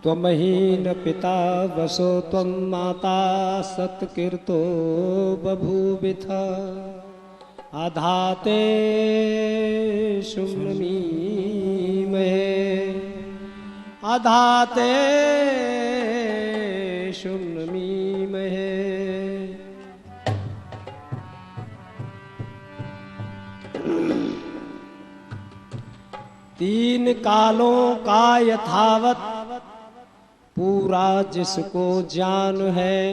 त्वमहीन पिता वसो त्वं माता सत्कीर्तो बभूविथ आधाते शुम्नमीमहे आधाते शुम्नमीमहे। तीन कालों का यथावत पूरा जिसको ज्ञान है,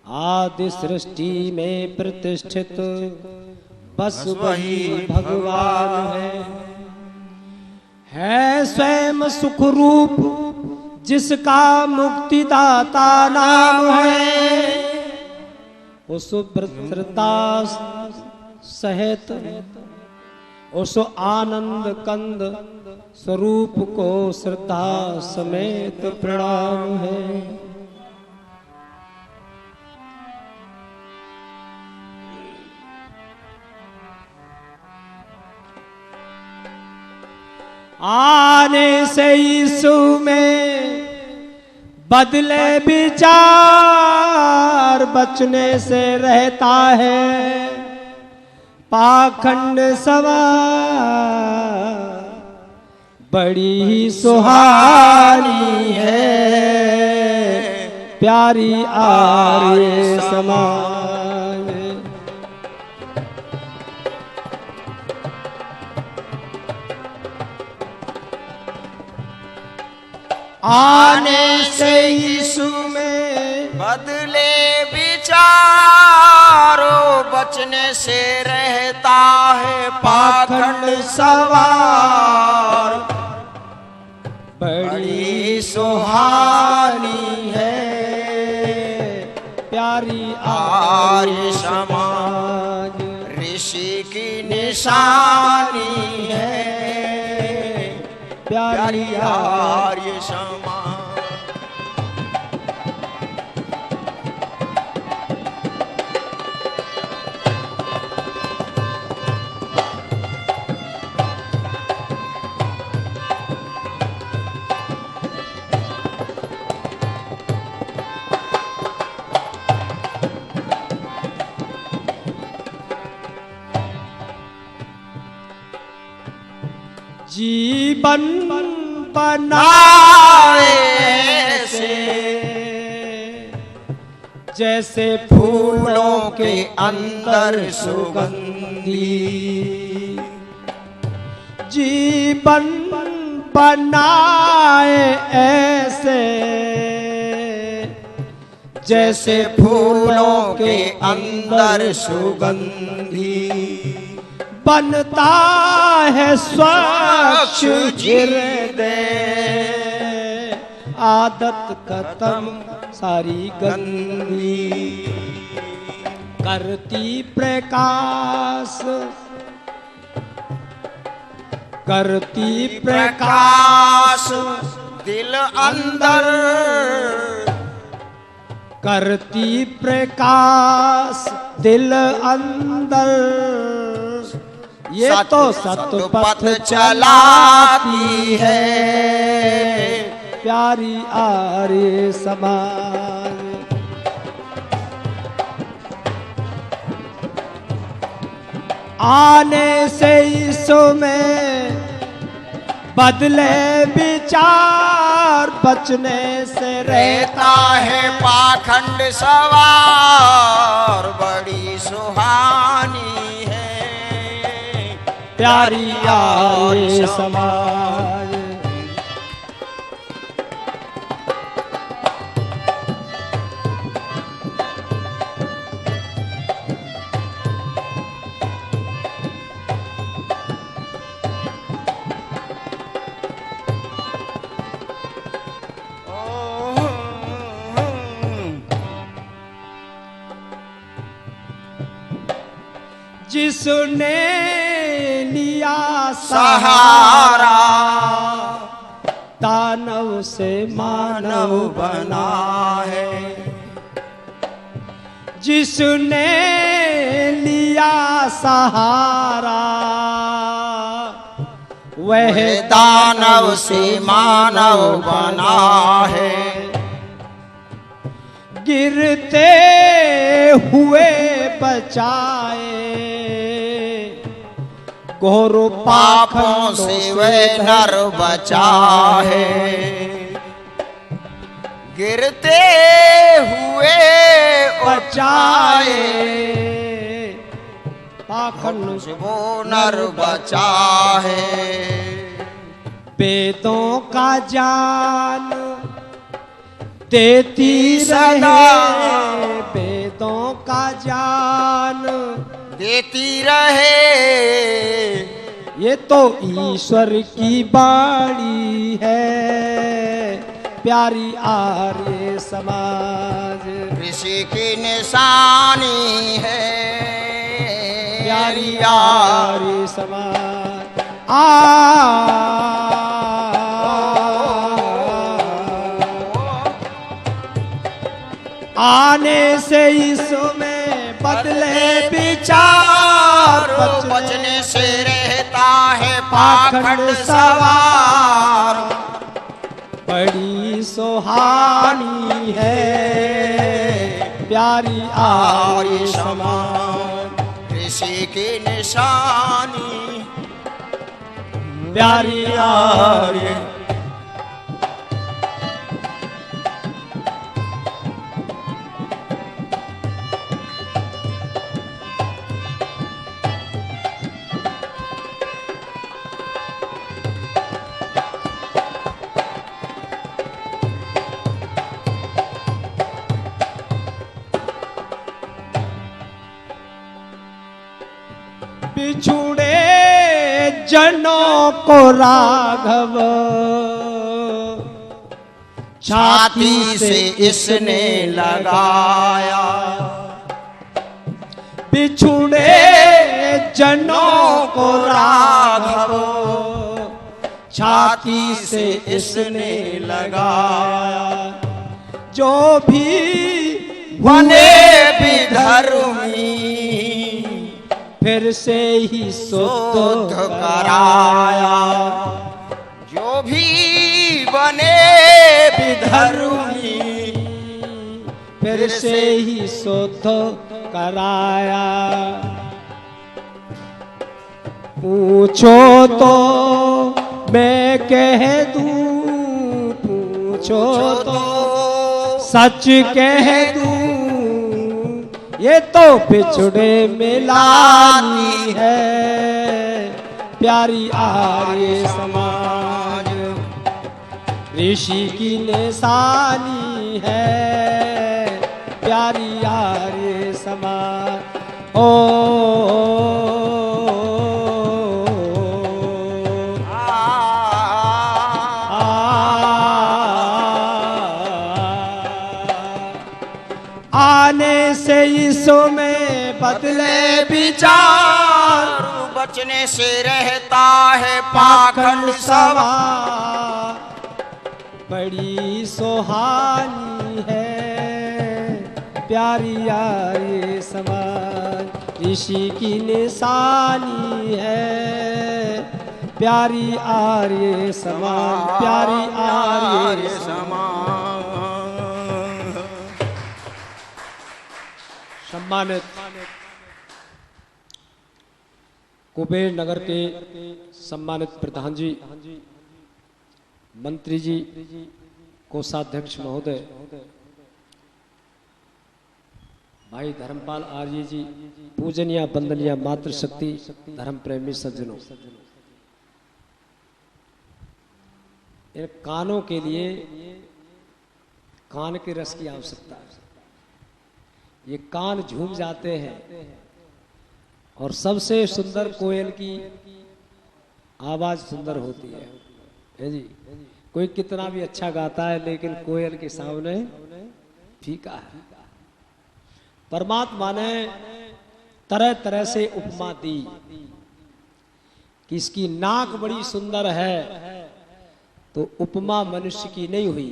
आदि सृष्टि में प्रतिष्ठित बस वही भगवान है स्वयं सुख रूप जिसका मुक्तिदाता नाम है। उस वृत्रता सहित उस आनंद कंद स्वरूप को श्रद्धा समेत प्रणाम है। आने से यीशु में बदले विचार, बचने से रहता है पाखंड सवार। बड़ी ही सुहानी है प्यारी आर्य समाज। आने से यीशु में बदले विचारों, बचने से रहता है पाखंड सवार। बड़ी सुहानी है प्यारी आर्य समाज। ऋषि की निशानी है प्यारी आर्य समाज। जीवन बनाए से जैसे फूलों के अंदर सुगंधी। जीवन बनाए ऐसे जैसे फूलों के अंदर सुगंधी। बनता है स्वच्छ हृदय, आदत खत्म सारी गंदी। करती प्रकाश करती प्रकाश दिल अंदर, करती प्रकाश दिल अंदर। ये तो सतपथ चलाती है प्यारी आर्य समाज। आने से यीशु में बदले विचार, बचने से रहता है पाखंड सवार। बड़ी सुहानी प्यारी आर्य समाज। जिसने लिया सहारा, दानव से मानव बना है। जिसने लिया सहारा वह दानव से मानव बना है। गिरते हुए बचाए घोर पापों से वह नर बचा है। गिरते हुए बचाए पाखंड से वो नर बचा है। वेदों का ज्ञान देती सदा वेदों का ज्ञान देती रहे। ये तो ईश्वर की बाणी है प्यारी आर्य समाज। ऋषि की निशानी है प्यारी आर्य समाज। आने से इसमें बदले विचार बचने से रहता है पाखंड सवार। बड़ी सुहानी है प्यारी आर्य समाज। ऋषि की निशानी प्यारी आर्य। बिछुड़े जनों को राघव छाती से इसने लगाया। बिछुड़े जनों को राघव छाती से इसने लगाया। जो भी बने विधर्मी फिर से ही शुद्ध कराया। जो भी बने विधर्मी फिर से ही शुद्ध कराया। पूछो तो मैं कह दूं, पूछो तो सच कह दूं। ये तो बिछड़े मिलानी है प्यारी आर्य समाज। ऋषि की निशानी है प्यारी आर्य समाज। ओ आने से इसमें बदले विचार। बचने से रहता है पाखंड सवार। बड़ी सुहानी है प्यारी आर्य समाज। ऋषि की निशानी है प्यारी आर्य समाज। प्यारी आर्य समाज। सम्मानित कुबेर नगर के सम्मानित प्रधान जी, मंत्री जी, कोषाध्यक्ष महोदय, भाई धर्मपाल आर्य जी, पूजनीय वंदनीय मातृशक्ति धर्म प्रेमी सज्जनों, इन कानों के लिए कान के रस की आवश्यकता है। ये कान झूम जाते हैं और सबसे सुंदर कोयल की आवाज सुंदर होती है जी। कोई कितना भी अच्छा गाता है लेकिन कोयल के सामने फीका है। परमात्मा ने तरह तरह से उपमा दी कि इसकी नाक बड़ी सुंदर है, तो उपमा मनुष्य की नहीं हुई,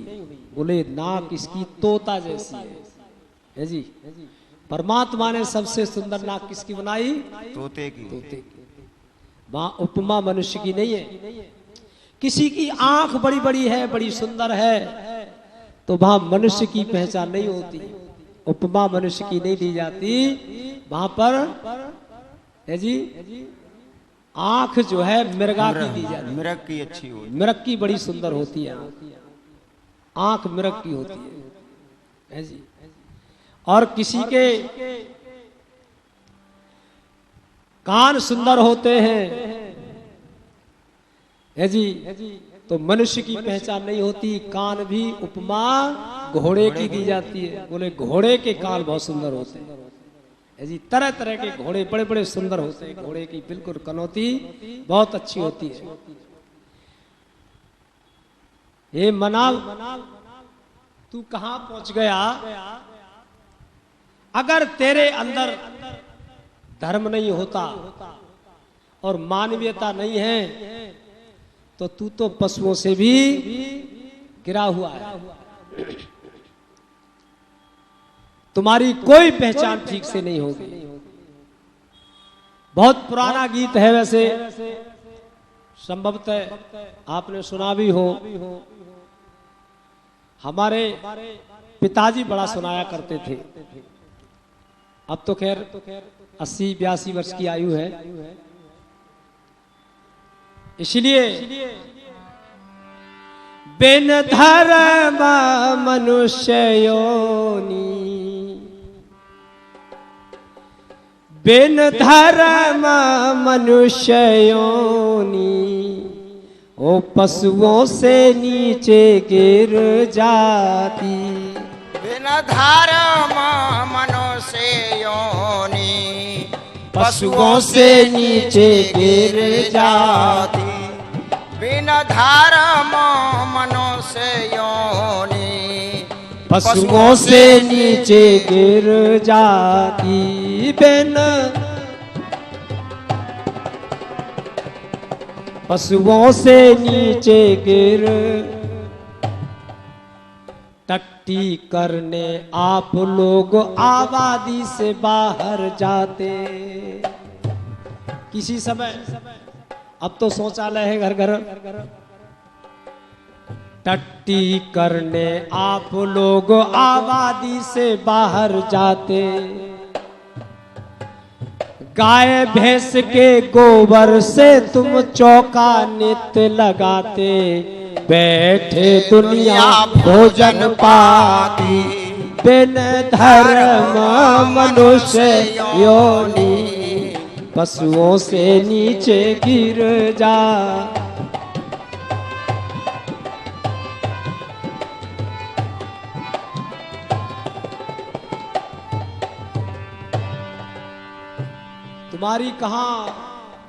बोले नाक इसकी तोता जैसी है जी। परमात्मा ने सबसे सुंदर नाक किसकी बनाई? तोते की। तोते की। वहां उपमा मनुष्य की नहीं है। किसी की आंख बड़ी बड़ी है, बड़ी सुंदर है, तो वहां मनुष्य की पहचान नहीं होती, उपमा मनुष्य की नहीं दी जाती। वहां पर है जी आंख जो है मिर्गा की दी जाती है। मिर्ग की अच्छी होती है, मिर्ग की बड़ी सुंदर होती है आंख, मिर्ग की होती है जी। और किसी के कान सुंदर होते हैं है जी, तो मनुष्य की पहचान नहीं होती। कान भी उपमा घोड़े की दी जाती है। बोले घोड़े के कान बहुत सुंदर होते हैं है जी, तरह तरह के घोड़े बड़े बड़े सुंदर होते हैं। घोड़े की बिल्कुल कनौती बहुत अच्छी होती है। ये मनाल, तू कहां पहुंच गया? अगर तेरे अंदर धर्म नहीं होता और मानवीयता नहीं है तो तू तो पशुओं से भी गिरा हुआ है। तुम्हारी कोई पहचान ठीक से नहीं होगी। बहुत पुराना गीत है वैसे, संभवतः आपने सुना भी हो। हमारे पिताजी बड़ा सुनाया करते थे। अब तो खैर 80-82 वर्ष की आयु है, इसलिए बिन धर्म मनुष्य योनि, बिन धर्म मनुष्य योनि, ओ पशुओं से नीचे गिर जाती। बिन धर्म मनुष्य योनि, पशुओं से नीचे गिर जाती। बिन धर्म मनुष्य योनि, पशुओं से नीचे गिर जाती। बिन पशुओं से नीचे गिर, टट्टी करने आप लोग आबादी से बाहर जाते। किसी समय, अब तो शौचालय है घर घर, टट्टी करने आप लोग आबादी से बाहर जाते। गाय भैंस के गोबर से तुम चौका नित्य लगाते। बैठे दुनिया भोजन पाती। बिन धर्म मनुष्य योनि, पशुओं से नीचे गिर जा। तुम्हारी कहाँ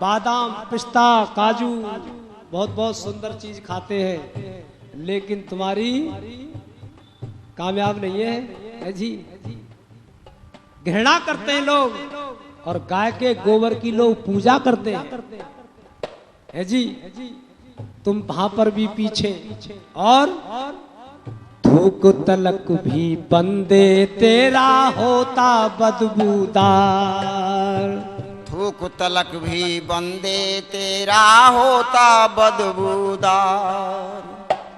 बादाम पिस्ता काजू बहुत बहुत सुंदर चीज खाते हैं, लेकिन तुम्हारी कामयाब नहीं है जी। घृणा करते हैं लोग और गाय के गोबर की लोग पूजा करते हैं है जी। तुम वहां पर भी पीछे। और थूक तलक भी बंदे तेरा होता बदबूदार। थूक तलक भी बंदे तेरा होता बदबूदार।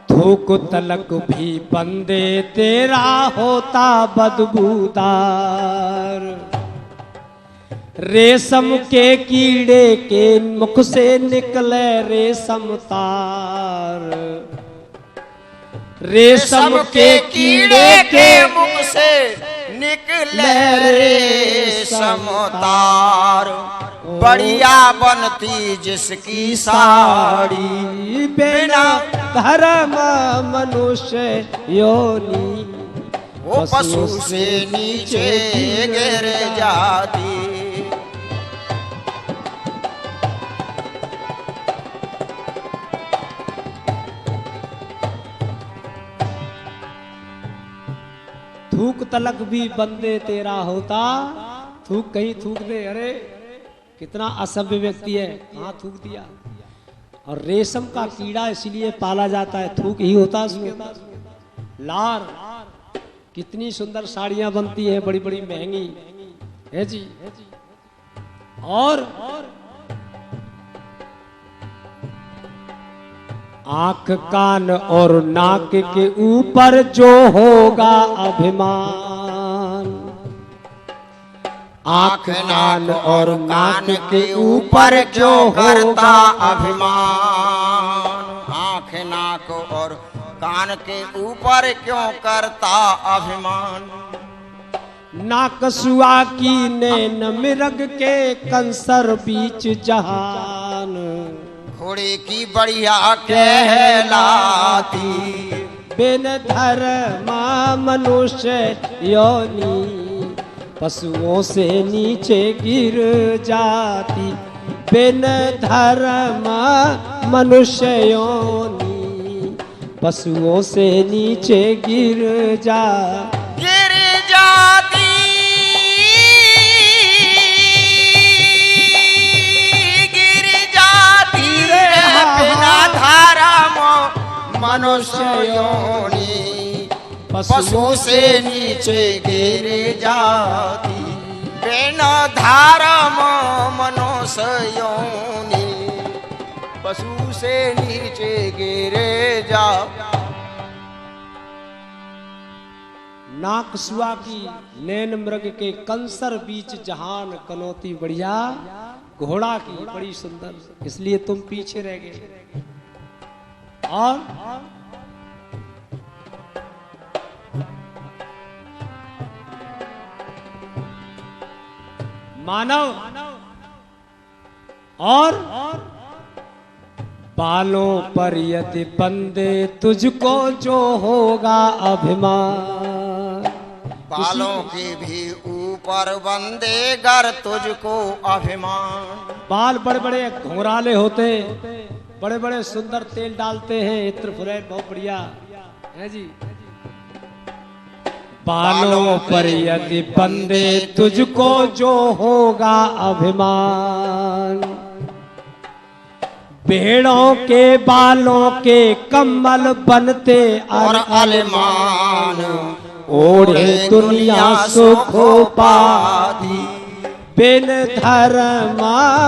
थूक तलक भी बंदे तेरा होता बदबूदार। रेशम के कीड़े के मुख से निकले रेशम तार। रेशम के कीड़े के मुख से निकले रेशम तार। बढ़िया बनती जिसकी साड़ी। बिना धर्म मनुष्य योनि, वो पशु से नीचे गिर जाती। थूक तलक भी बंदे तेरा होता। थूक कहीं थूक दे, अरे कितना असभ्य व्यक्ति है, कहाँ थूक दिया। और रेशम का कीड़ा इसलिए पाला जाता है, थूक ही होता है उसमें। लार, कितनी सुंदर साड़ियां बनती हैं, बड़ी बड़ी महंगी है जी। और आंख कान और नाक के ऊपर जो होगा अभिमान, आंख नाक और कान के ऊपर जो करता अभिमान, आंख नाक और कान के ऊपर क्यों करता अभिमान। नाकसुआ की नैन मृग के कंसर बीच जहान, घोड़े की बढ़िया कहलाती, बिन धर्म मनुष्य योनि पशुओं से नीचे गिर जाती, बिन धर्म मनुष्य योनि पशुओं से नीचे गिर जाती मनुष्य योनि पशु से नीचे गिर जाती, बिना धर्म मनुष्य योनि पशु से नीचे गिर जा। नाकसुआ की नैन मृग के कंसर बीच जहान, कनौती बढ़िया घोड़ा की बड़ी सुंदर, इसलिए तुम पीछे रह गए। और मानव और बालों पर यदि बंदे तुझको जो होगा अभिमान, बालों के भी ऊपर बंदे गर तुझको अभिमान। बाल बड़े बड़े घोराले होते, बड़े बड़े सुंदर तेल डालते हैं, इत्र फुरैन बहुत बढ़िया है जी। बालों पर यदि बंदे तुझको जो होगा अभिमान, भेड़ों के बालों के कम्बल बनते और अलमान, ओढ़े दुनिया सुखो पाती, बिन धर्म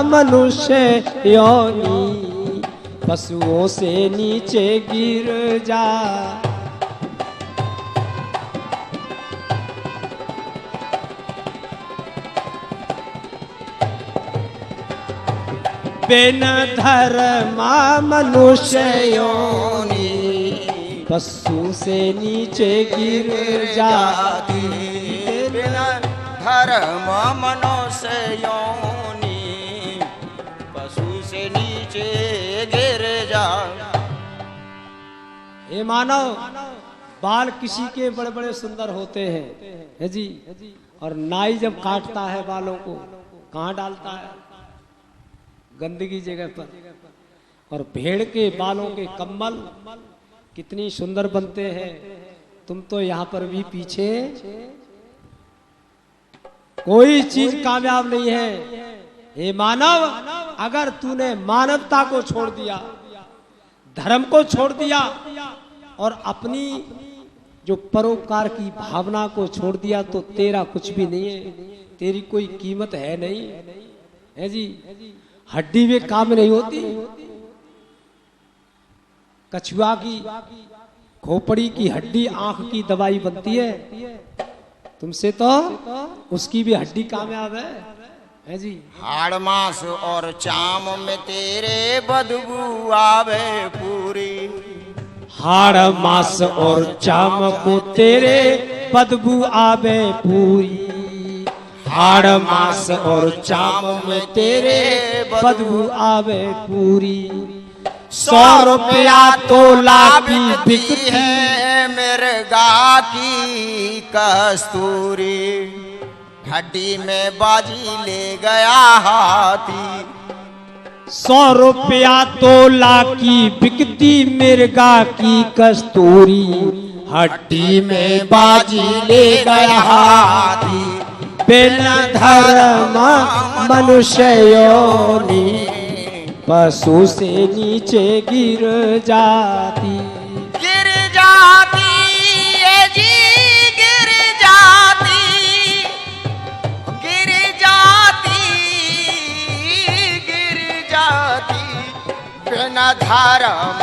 मनुष्य योनि पशुओं से नीचे गिर जा। बिन धर्म मनुष्य योनि पशु से नीचे गिर जाती, बिन धर्म मनुष्य योनि पशु से नीचे गिर जा। ये मानव बाल किसी के बड़े बड़े सुंदर होते हैं है जी, और नाई जब काटता है बालों को कहाँ डालता है, गंदगी जगह पर। और भेड़ के बालों के कम्बल कितनी सुंदर बनते हैं, तुम तो यहाँ पर भी पीछे, कोई चीज कामयाब नहीं है। हे मानव, अगर तूने मानवता को छोड़ दिया, धर्म को छोड़ दिया और अपनी जो परोपकार की भावना को छोड़ दिया, तो तेरा कुछ भी नहीं है, तेरी कोई कीमत है नहीं है जी। हड्डी भी काम नहीं होती, कछुआ की खोपड़ी की हड्डी आंख की दवाई बनती है, तुमसे तो उसकी भी हड्डी कामयाब है जी। हाड़ मास और चाम में तेरे बदबू आवे पूरी, हाड़ मास और चाम को तेरे बदबू आवे पूरी, हाड़ मास और चाम में तेरे बदबू आवे पूरी। 100 रुपया तोला की बिकती है मिर्गा की कस्तूरी, हड्डी में बाजी ले गया हाथी। 100 रुपया तोला की बिकती मिर्गा की कस्तूरी, हड्डी में बाजी ले गया हाथी, बिन धर्म मनुष्य योनि पशु से नीचे गिर जाती, गिर जाती है जी, गिर जाती, गिर जाती, गिर जाती, बिना धर्म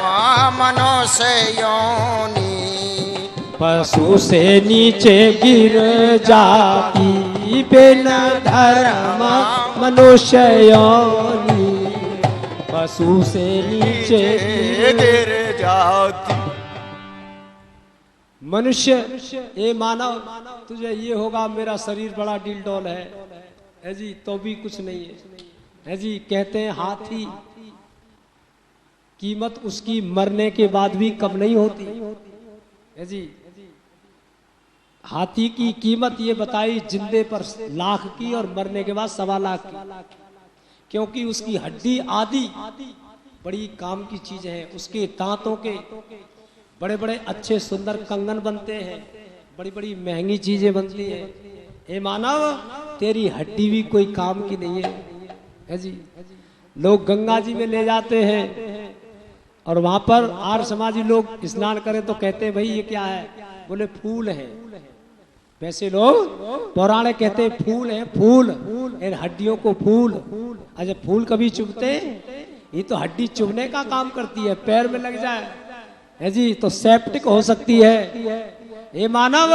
मनुष्य योनि, पशु से नीचे गिर जाती बिना धर्म मनुष्य योनि, पशु से नीचे गिर जाती। मनुष्य ये मानव तुझे ये होगा मेरा शरीर बड़ा डील डॉल है जी, तो भी कुछ नहीं है जी। कहते हैं हाथी कीमत उसकी मरने के बाद भी कम नहीं होती है जी। हाथी की कीमत ये बताई जिंदे पर लाख की और मरने के बाद 1.25 लाख की, क्योंकि उसकी हड्डी आदि बड़ी काम की चीज है। उसके दांतों के बड़े बड़े अच्छे सुंदर कंगन बनते हैं, बड़ी बड़ी महंगी चीजें बनती हैं। ए मानव तेरी हड्डी भी कोई काम की नहीं है जी। लोग गंगा जी में ले जाते हैं और वहां पर आर्य समाजी लोग स्नान करें तो कहते हैं भाई ये क्या है, बोले फूल है। वैसे लोग पौराणिक कहते हैं फूल है, फूल इन हड्डियों को फूल। अच्छा फूल कभी चुभते, ये तो हड्डी चुभने का काम करती है, पैर में लग जाए है जी तो सेप्टिक हो सकती है। ये मानव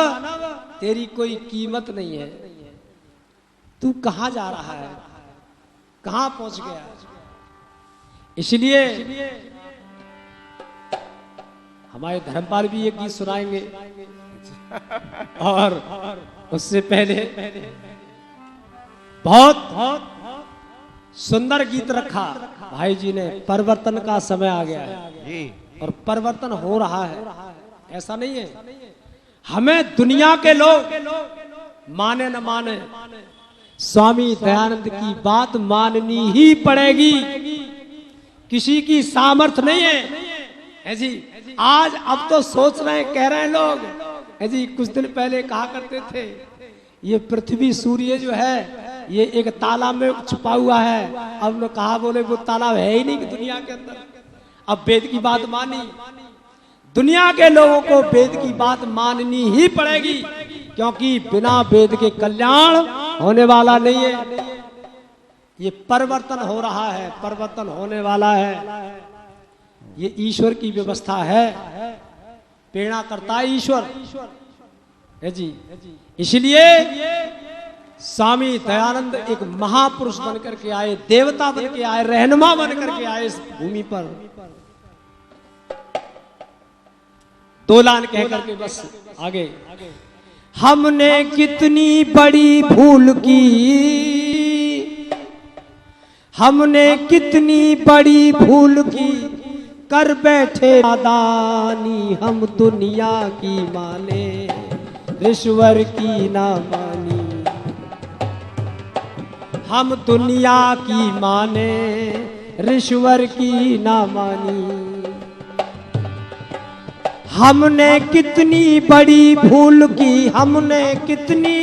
तेरी कोई कीमत नहीं है, तू कहां जा रहा है, कहां पहुंच गया। इसलिए हमारे धर्मपाल भी एक गीत सुनाएंगे और उससे पहले बहुत सुंदर गीत रखा भाई जी ने। परिवर्तन का समय आ गया है और परिवर्तन हो रहा है, ऐसा नहीं है। हमें दुनिया के लोग माने न माने स्वामी दयानंद की बात माननी ही पड़ेगी, किसी की सामर्थ्य नहीं है जी। आज अब तो सोच रहे हैं, कह रहे हैं लोग है जी, कुछ दिन पहले कहा करते थे ये पृथ्वी सूर्य जो है ये एक तालाब में छुपा हुआ है। अब लोग कहा बोले वो तालाब है ही नहीं कि दुनिया के अंदर। अब वेद की बात मानी, दुनिया के लोगों को वेद की बात माननी ही पड़ेगी, क्योंकि बिना वेद के कल्याण होने वाला नहीं है। ये परिवर्तन हो रहा है, परिवर्तन होने वाला है, ये ईश्वर की व्यवस्था है, प्रेरणा करता है ईश्वर है जी। इसलिए स्वामी दयानंद एक महापुरुष बनकर के आए, देवता बन के आए, रहनुमा बनकर के आए इस भूमि पर। 2 लाइन कह करके बस आगे। हमने कितनी बड़ी भूल की, हमने कितनी बड़ी भूल की, कर बैठे नादानी, हम दुनिया की माने ईश्वर की ना मानी। हम दुनिया की माने ईश्वर की ना मानी। हमने कितनी बड़ी भूल की, हमने कितनी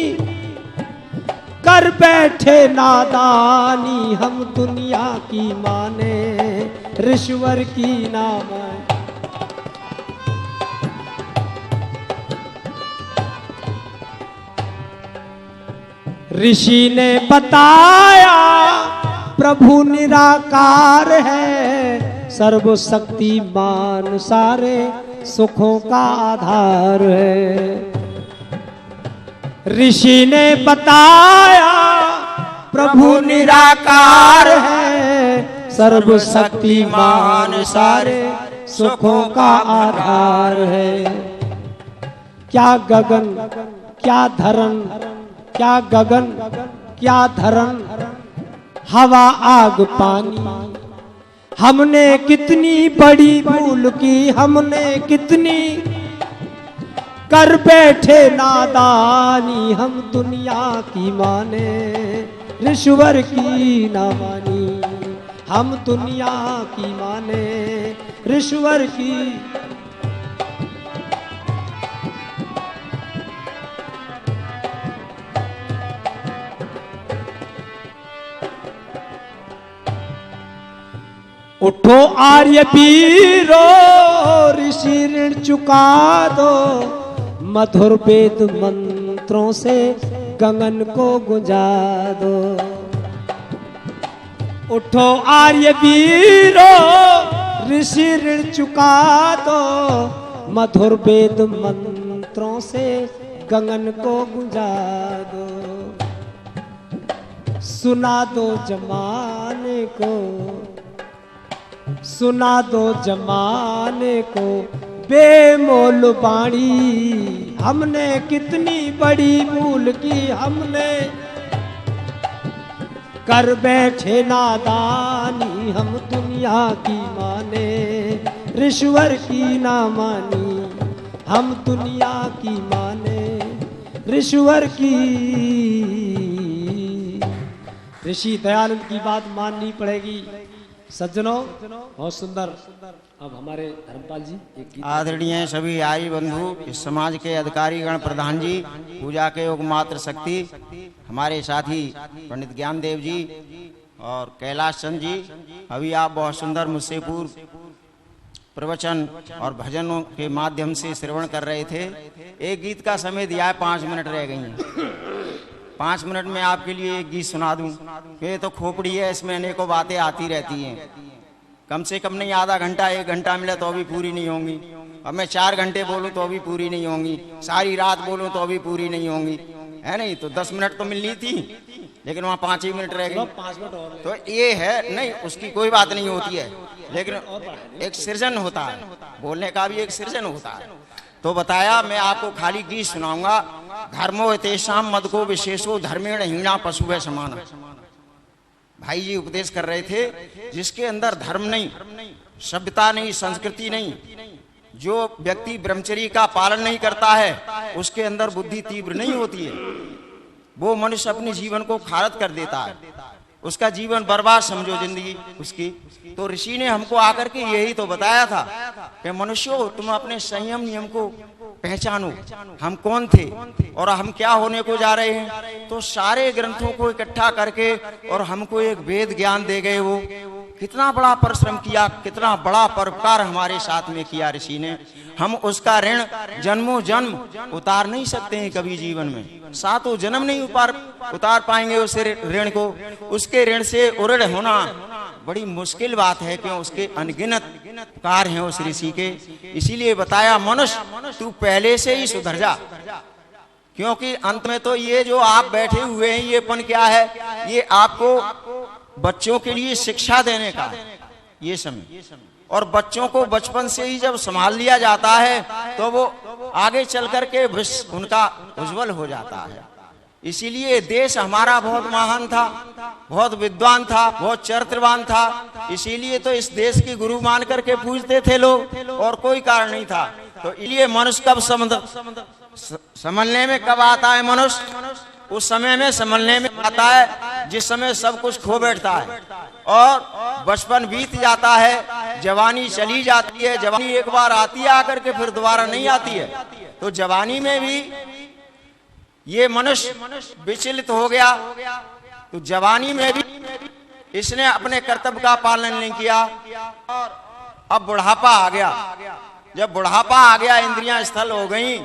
कर बैठे नादानी, हम दुनिया की माने ईश्वर की ना माने। ऋषि ने बताया प्रभु निराकार है, सर्वशक्तिमान सारे सुखों का आधार है। ऋषि ने बताया प्रभु निराकार है, सर्वशक्तिमान सारे सुखों का आधार है। क्या गगन क्या धरन, क्या गगन क्या धरन, हवा आग पानी। हमने कितनी बड़ी भूल की, हमने कितनी कर बैठे नादानी, हम दुनिया की माने ईश्वर की ना मानी। हम दुनिया की माने ईश्वर की। उठो आर्य वीरो, ऋषि ऋण चुका दो, मधुर वेद मंत्रों से गगन को गुंजा दो। उठो आर्य वीरो, ऋषि ऋण चुका दो, मधुर वेद मंत्रों से गगन को गुंजा दो। सुना दो जमाने को, सुना दो जमाने को बेमोल बाणी। हमने कितनी बड़ी भूल की, हमने कर बैठे नादानी। हम दुनिया की माने, ऋषिवर की ना मानी। हम दुनिया की माने, ऋषिवर की। ऋषि दयानंद की बात माननी पड़ेगी सज्जनों। बहुत सुंदर। अब हमारे धर्मपाल जी एक गीत। आदरणीय सभी आर्य बंधु, इस समाज के अधिकारी गण, प्रधान जी, पूजा के योग मात्र शक्ति, हमारे साथी पंडित ज्ञानदेव जी और कैलाश चंद जी, अभी आप बहुत सुंदर मुझसे पूर्व प्रवचन और भजनों के माध्यम से श्रवण कर रहे थे। एक गीत का समय दिया है, 5 मिनट रह गई हैं। 5 मिनट में आपके लिए एक गीत सुना दूं। ये तो खोपड़ी है, इसमें अनेकों बातें आती रहती हैं। कम से कम नहीं आधा घंटा 1 घंटा मिले तो भी पूरी नहीं होंगी। अब मैं 4 घंटे बोलूं तो भी पूरी नहीं होंगी, सारी रात बोलूं तो भी पूरी नहीं होंगी, है नहीं। तो 10 मिनट तो मिलनी थी, लेकिन वहाँ 5 ही मिनट रह गई। 5 मिनट और तो ये है नहीं, उसकी कोई बात नहीं होती है, लेकिन एक सृजन होता है, बोलने का भी एक सृजन होता है। तो बताया, मैं आपको खाली गीत सुनाऊंगा। धर्मो तेषाम मद को विशेषो धर्मेण हीना पशु है समाना। भाई जी उपदेश कर रहे थे, जिसके अंदर धर्म नहीं, सभ्यता नहीं, संस्कृति नहीं, जो व्यक्ति ब्रह्मचर्य का पालन नहीं करता है, उसके अंदर बुद्धि तीव्र नहीं होती है। वो मनुष्य अपने जीवन को खारत कर देता है, उसका जीवन बर्बाद समझो जिंदगी उसकी। तो ऋषि ने हमको आकर के यही तो बताया था कि मनुष्यों, तुम अपने संयम नियम को पहचानो, हम कौन थे और हम क्या होने को जा रहे हैं। तो सारे ग्रंथों को इकट्ठा करके और हमको एक वेद ज्ञान दे गए। वो कितना बड़ा परिश्रम किया, कितना बड़ा परोपकार हमारे साथ में किया ऋषि ने। हम उसका ऋण जन्मों जन्म उतार नहीं सकते हैं कभी जीवन में, 7 जन्म नहीं उतार पाएंगे उस ऋण को। उसके ऋण से उऋण होना बड़ी मुश्किल बात है, क्यों उसके अनगिनत उपकार हैं उस ऋषि के। इसीलिए बताया, मनुष्य तू पहले से ही सुधर जा, क्योंकि अंत में तो ये जो आप बैठे हुए हैं, ये पन क्या है, ये आपको बच्चों के लिए शिक्षा देने का ये समय। और बच्चों को बचपन से ही जब संभाल लिया जाता है तो वो आगे चल करके भविष्य उनका उज्जवल हो जाता है। इसीलिए देश हमारा बहुत महान था, बहुत विद्वान था, बहुत चरित्रवान था। इसीलिए तो इस देश की गुरु मान करके पूजते थे लोग, और कोई कारण नहीं था। तो इसलिए मनुष्य कब संभलने में कब आता है मनुष्य? उस समय में संभलने में आता है जिस समय सब कुछ खो बैठता है और बचपन बीत जाता है, जवानी चली जाती है। जवानी एक बार आती है आकर के, फिर दोबारा नहीं आती है। तो जवानी में भी ये मनुष्य विचलित हो गया। तो जवानी में भी इसने अपने कर्तव्य का पालन नहीं किया और अब बुढ़ापा आ गया। जब बुढ़ापा आ गया, इंद्रियां स्थल हो गई,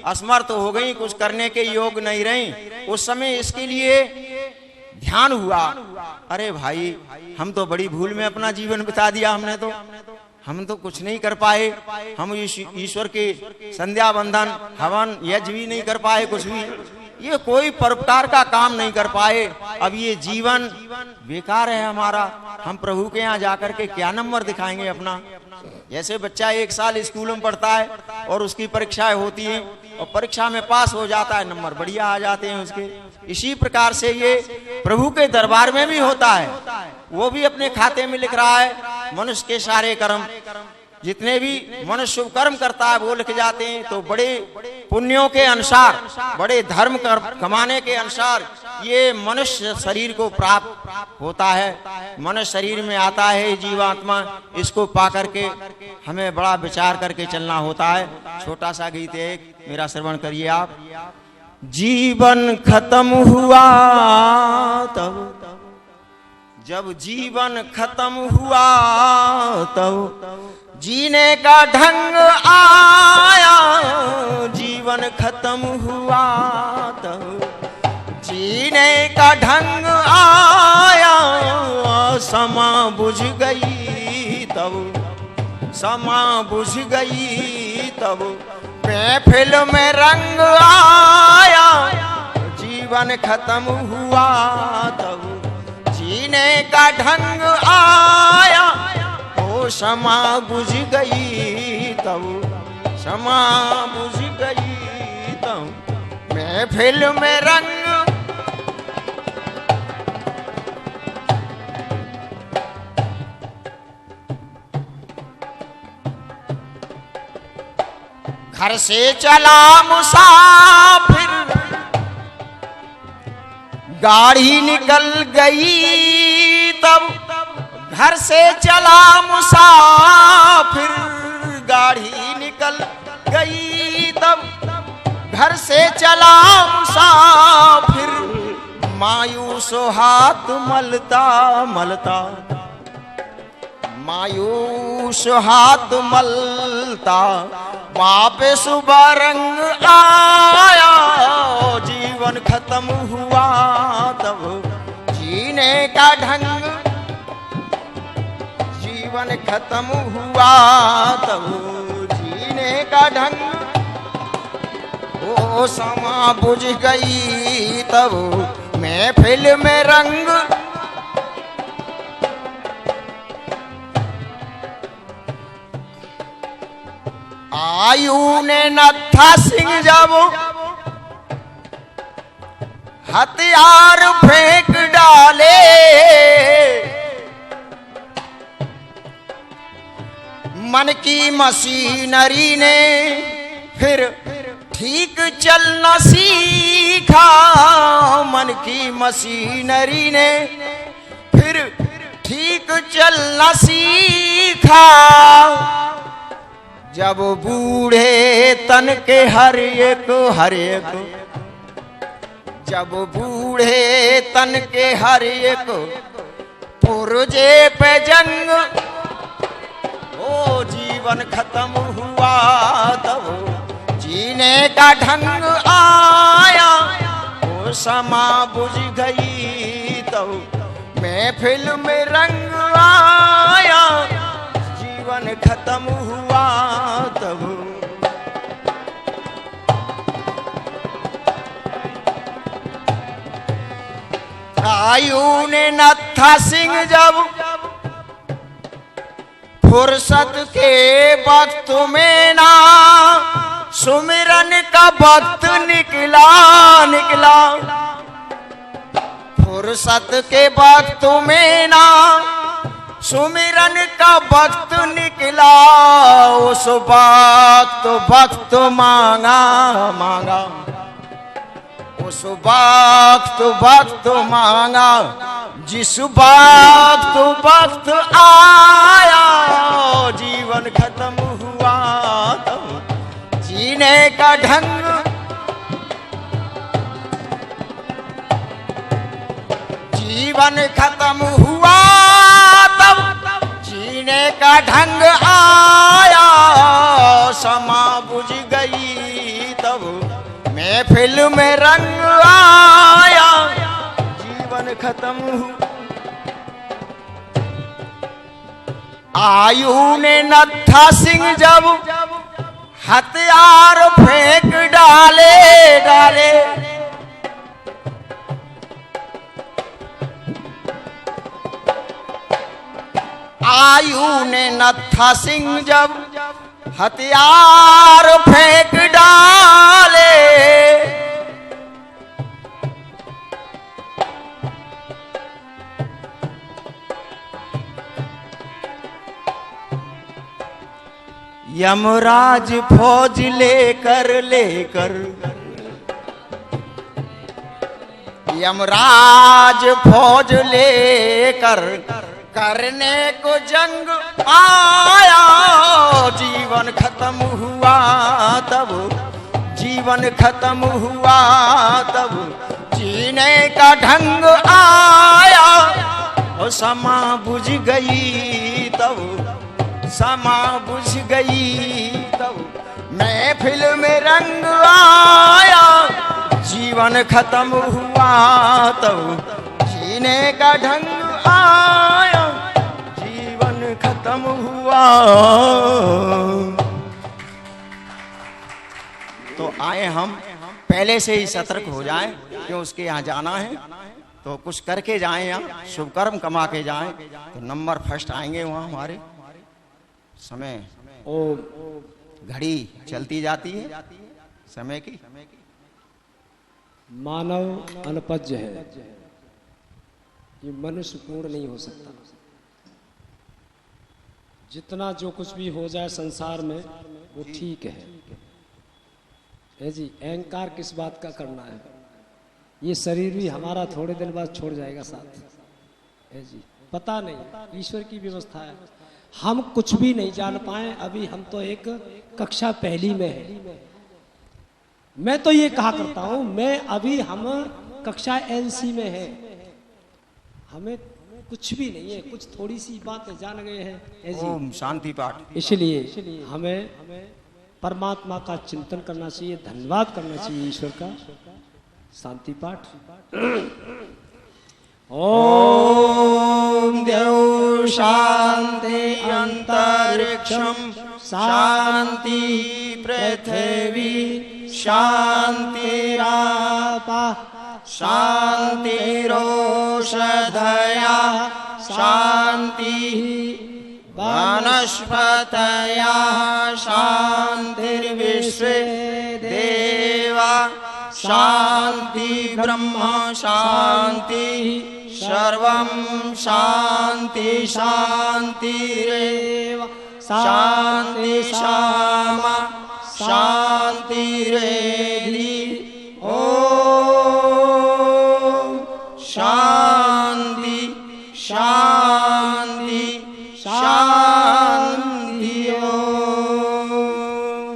असमर्थ हो गई, कुछ करने के योग नहीं रही। उस समय इसके लिए ध्यान हुआ, अरे भाई हम तो बड़ी भूल में अपना जीवन बिता दिया। हम तो कुछ नहीं कर पाए। हम ईश्वर के संध्या बंधन हवन यज्ञ भी नहीं कर पाए, कुछ भी ये कोई परोपकार का काम नहीं कर पाए। अब ये जीवन बेकार है हमारा। हम प्रभु के यहाँ जाकर के क्या नंबर दिखाएंगे अपना? जैसे बच्चा 1 साल स्कूल में पढ़ता है और उसकी परीक्षाएं होती हैं और परीक्षा में पास हो जाता है, नंबर बढ़िया आ जाते हैं उसके। इसी प्रकार से ये प्रभु के दरबार में भी होता है। वो भी अपने खाते में लिख रहा है मनुष्य के सारे कर्म, जितने भी मनुष्य शुभ कर्म करता है वो लिख जाते हैं। तो बड़े पुण्यों के अनुसार, बड़े धर्म कमाने के अनुसार ये मनुष्य शरीर को प्राप्त होता है। मनुष्य शरीर में आता है जीवात्मा, इसको पा करके हमें बड़ा विचार करके चलना होता है। छोटा सा गीत है, मेरा श्रवण करिए आप। जीवन खत्म हुआ तब, जब जीवन खत्म हुआ तब जीने का ढंग आया। जीवन खत्म हुआ तब जीने का ढंग आया। समा बुझ गई तब समा बुझ गई तब महफिल में रंग आया, जीवन खत्म हुआ तब जीने का ढंग आया। ओ समा बुझ गई तब, समा बुझ गई तब महफिल में रंग। घर से चला मुसाफिर, गाड़ी निकल गई तब। घर से चला मुसाफिर, गाड़ी निकल गई तब। घर से चला मुसाफिर, मायूस हाथ मलता मलता, मायूस हाथ मलता वापस सुबह रंग आया। जीवन खत्म हुआ तब जीने का ढंग, जीवन खत्म हुआ तब जीने का ढंग। ओ समा बुझ गई तब महफिल में रंग। आयु ने नत्था सिंह जब हथियार फेंक डाले, मन की मशीनरी ने फिर ठीक चलना सीखा। मन की मशीनरी ने फिर ठीक चलना सीखा। जब बूढ़े तन के हर एक, जब बूढ़े तन के हर एक पुर्जे पे जंग। ओ जीवन खत्म हुआ तब जीने का ढंग आया। ओ समा बुझ गई तब महफिल में रंग आया। जीवन खत्म हुआ तब। आयु ने नत्था सिंह जब फुर्सत के वक्त में ना सुमिरन का वक्त निकला निकला। फुर्सत के वक्त में ना सुमिरन का वक्त निकला। उस वक्त मांगा मांगा, उस वक्त मांगा जिस वक्त आया। जीवन खत्म हुआ तब जीने का ढंग। जीवन खत्म हुआ तब जीने का ढंग आया। समा बुझ गई तब महफिल में रंग आया। जीवन खत्म हुआ। आयु ने नत्था सिंह जब हथियार फेंक डाले डाले। आयु ने नत्था सिंह जब हथियार फेंक डाले। यमराज फौज लेकर यमराज फौज लेकर करने को जंग आया। जीवन खत्म हुआ तब, जीवन खत्म हुआ तब जीने का ढंग आया। और समा बुझ गई तब, समा बुझ गई तब महफिल में रंग आया। जीवन खत्म हुआ तब जीने का ढंग आया। जीवन खत्म हुआ। तो आए हम पहले से ही सतर्क हो जाएं कि उसके यहाँ जाना है तो कुछ करके जाएं, यहाँ शुभ कर्म कमा के जाएं तो नंबर फर्स्ट आएंगे वहाँ हमारे। समय ओम घड़ी चलती जाती है समय की। मानव अल्पज्य है, ये मनुष्य पूर्ण नहीं हो सकता। जितना जो कुछ भी हो जाए संसार में वो ठीक है जी। अहंकार किस बात का करना है? ये शरीर भी हमारा थोड़े दिन बाद छोड़ जाएगा साथ है जी। पता नहीं, ईश्वर की व्यवस्था है। हम कुछ भी नहीं जान पाए अभी, हम तो एक कक्षा पहली में है। मैं तो ये कहा करता हूं, मैं अभी हम कक्षा एनसी में है, हमें कुछ भी नहीं है, कुछ थोड़ी सी बातें जान गए हैं। ओम शांति पाठ। इसलिए हमें परमात्मा का चिंतन करना चाहिए, धन्यवाद करना चाहिए ईश्वर का। शांति पाठ। ओम देव शांति अंतरिक्षम शांति पृथ्वी शांतिरापा शांतिरोषधया शांति वनस्पतया शांतिर्विश्वे देवा शांति ब्रह्म शांति सर्वं शांति शांतिरेव शांति शामा शांतिरेधि। ओम शांति शांति शांति।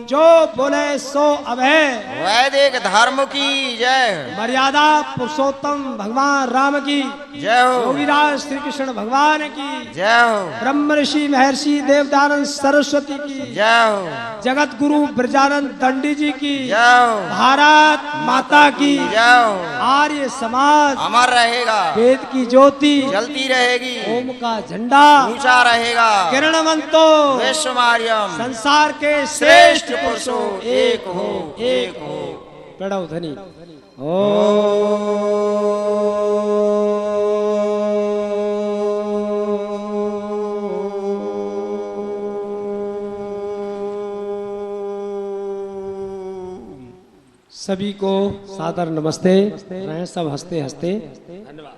जो बोले सो अभय। वैदिक धर्म की जय। मर्यादा पुरुषोत्तम भगवान राम की जय हो। योगीराज श्री कृष्ण भगवान की जय हो। ब्रह्म ऋषि महर्षि देवदानंद सरस्वती की जय हो। जगत गुरु ब्रजानंद दंडी जी की जय हो। भारत माता की जय हो। आर्य समाज अमर रहेगा, वेद की ज्योति जलती रहेगी, ओम का झंडा ऊंचा रहेगा, किरणवंतो विश्वमार्यम संसार के श्रेष्ठ पुरुषों एक हो एक हो। प्रणव ध्वनि। सभी को सादर नमस्ते। सब हंसते हंसते धन्यवाद।